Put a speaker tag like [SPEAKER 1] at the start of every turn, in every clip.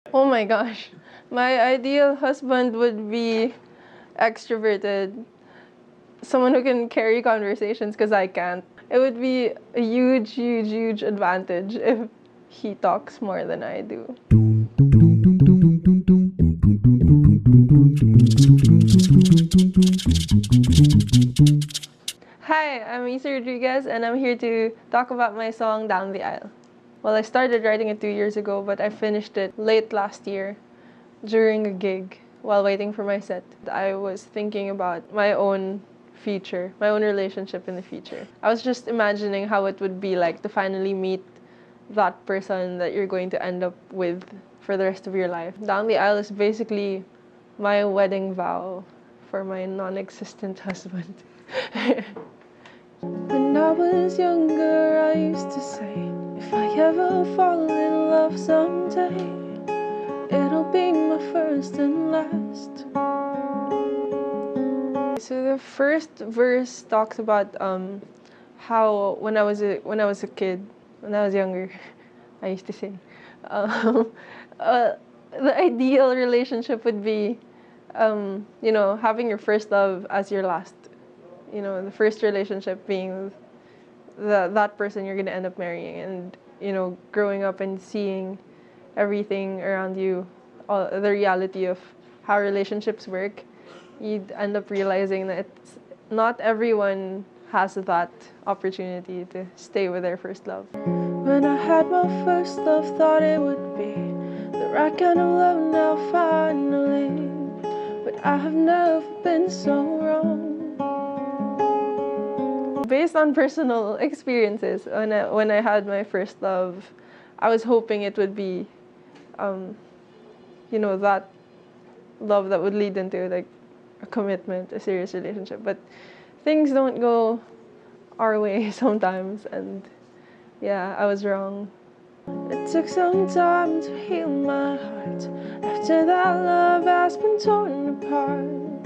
[SPEAKER 1] Oh my gosh. My ideal husband would be extroverted, someone who can carry conversations because I can't. It would be a huge, huge, huge advantage if he talks more than I do. Hi, I'm Issa Rodriguez, and I'm here to talk about my song Down the Aisle. Well, I started writing it 2 years ago, but I finished it late last year during a gig while waiting for my set. I was thinking about my own future, my own relationship in the future. I was just imagining how it would be like to finally meet that person that you're going to end up with for the rest of your life. Down the Aisle is basically my wedding vow for my non-existent husband. When I was younger, I used to say, if I ever fall in love someday, it'll be my first and last. So the first verse talks about how when I was a kid, when I was younger, I used to sing. Um, the ideal relationship would be, having your first love as your last. The first relationship being that person you're gonna end up marrying, and growing up and seeing everything around you, all the reality of how relationships work, you'd end up realizing that not everyone has that opportunity to stay with their first love. When I had my first love, thought it would be the right kind of love now finally, but I have never been so wrong. Based on personal experiences, when I had my first love, I was hoping it would be, that love that would lead into like a commitment, a serious relationship. But things don't go our way sometimes, and yeah, I was wrong. It took some time to heal my heart after that love has been torn apart,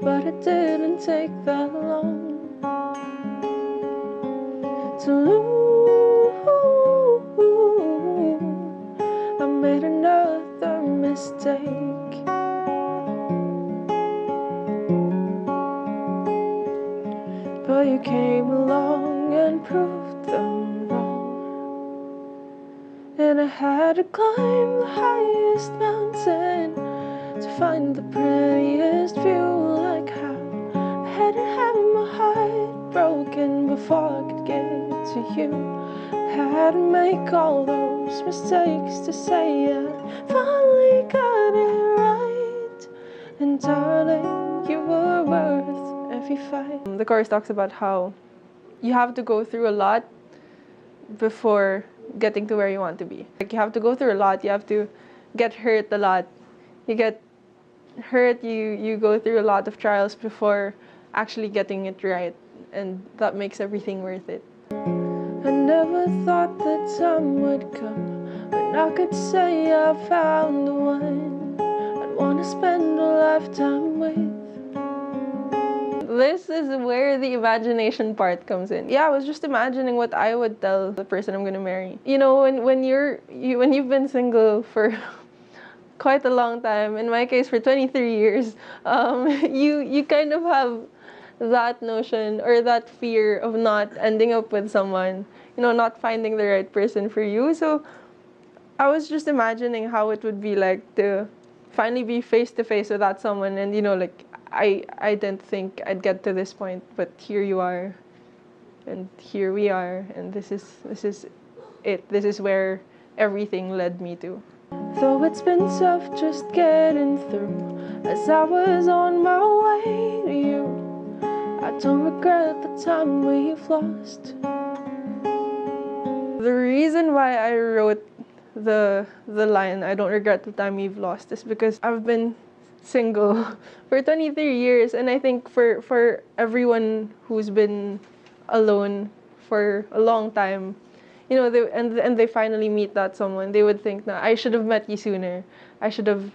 [SPEAKER 1] but it didn't take that long to lose. I made another mistake, but you came along and proved them wrong. And I had to climb the highest mountain to find the prettiest view. Like how I had to have my heart broken before I could get to you. I had to make all those mistakes to say I finally got it right. And darling, you were worth every fight. The chorus talks about how you have to go through a lot before getting to where you want to be. Like, you have to go through a lot, you have to get hurt a lot. You get hurt, you go through a lot of trials before actually getting it right, and that makes everything worth it. I never thought the time would come when I could say I found the one I'd want to spend a lifetime with. This is where the imagination part comes in. Yeah, I was just imagining what I would tell the person I'm gonna marry. When you've been single for quite a long time, in my case for 23 years, you kind of have that notion or that fear of not ending up with someone, not finding the right person for you. So I was just imagining how it would be like to finally be face to face with that someone, and I didn't think I'd get to this point, but here you are, and here we are, and this is it. This is where everything led me to. Though it's been tough just getting through, as I was on my way to you, I don't regret the time we've lost. The reason why I wrote the line, I don't regret the time we've lost, is because I've been single for 23 years, and I think for everyone who's been alone for a long time, they finally meet that someone, they would think, "Nah, I should have met you sooner. I should have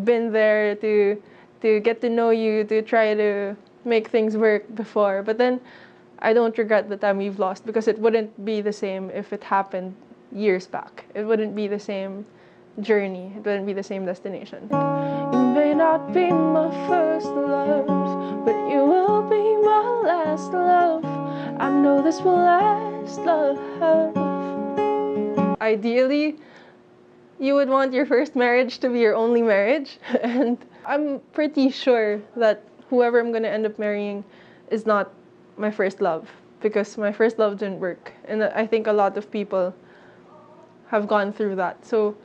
[SPEAKER 1] been there to get to know you, to try to make things work before." But then I don't regret the time we've lost, because it wouldn't be the same if it happened years back. It wouldn't be the same journey. It wouldn't be the same destination. You may not be my first love, but you will be my last love. I know this will last, love. Ideally, you would want your first marriage to be your only marriage. And I'm pretty sure that whoever I'm going to end up marrying is not my first love, because my first love didn't work. And I think a lot of people have gone through that. So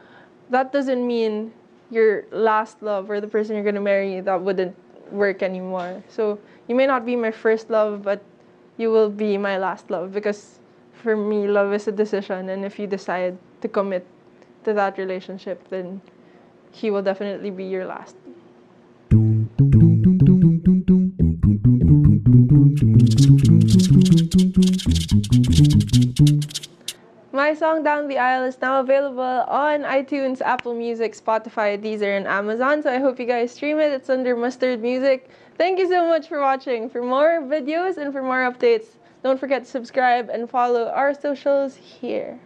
[SPEAKER 1] that doesn't mean your last love or the person you're going to marry, that wouldn't work anymore. So you may not be my first love, but you will be my last love, because for me, love is a decision. And if you decide to commit to that relationship, then he will definitely be your last. My song Down the Aisle is now available on iTunes, Apple Music, Spotify, Deezer, and Amazon. So I hope you guys stream it. It's under Mustard Music. Thank you so much for watching. For more videos and for more updates, don't forget to subscribe and follow our socials here.